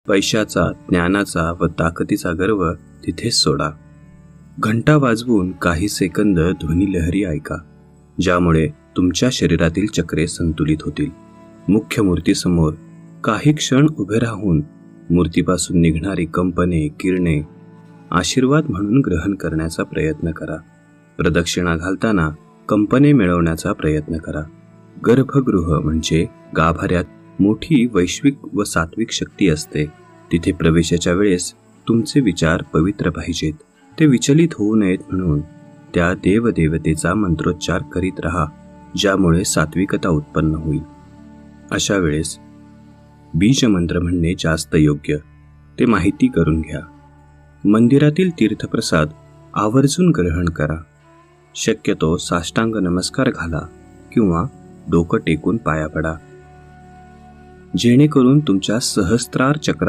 पैशाचा, ज्ञानाचा व ताकदीचा गर्व तिथेच सोडा. घंटा वाजवून काही सेकंद ध्वनिलहरी ऐका, ज्यामुळे तुमच्या शरीरातील चक्रे संतुलित होतील. मुख्य मूर्तीसमोर काही क्षण उभे राहून मूर्तीपासून निघणारी कंपने, किरणे आशीर्वाद म्हणून ग्रहण करण्याचा प्रयत्न करा. प्रदक्षिणा घालताना कंपने मिळवण्याचा प्रयत्न करा. गर्भगृह म्हणजे गाभाऱ्यात मोठी वैश्विक व सात्विक शक्ती असते. तिथे प्रवेशाच्या वेळेस तुमचे विचार पवित्र पाहिजेत. ते विचलित होऊ नयेत म्हणून त्या देवदेवतेचा मंत्रोच्चार करीत राहा, ज्यामुळे सात्विकता उत्पन्न होईल. अशा वेळेस बीजमंत्र म्हणणे जास्त योग्य, ते माहिती करून घ्या. मंदिरातील तीर्थप्रसाद आवर्जून ग्रहण करा. शक्यतो साष्टांग नमस्कार घाला किंवा डोकं टेकून पाया पडा, जेणेकरून तुमच्या सहस्त्रार चक्रात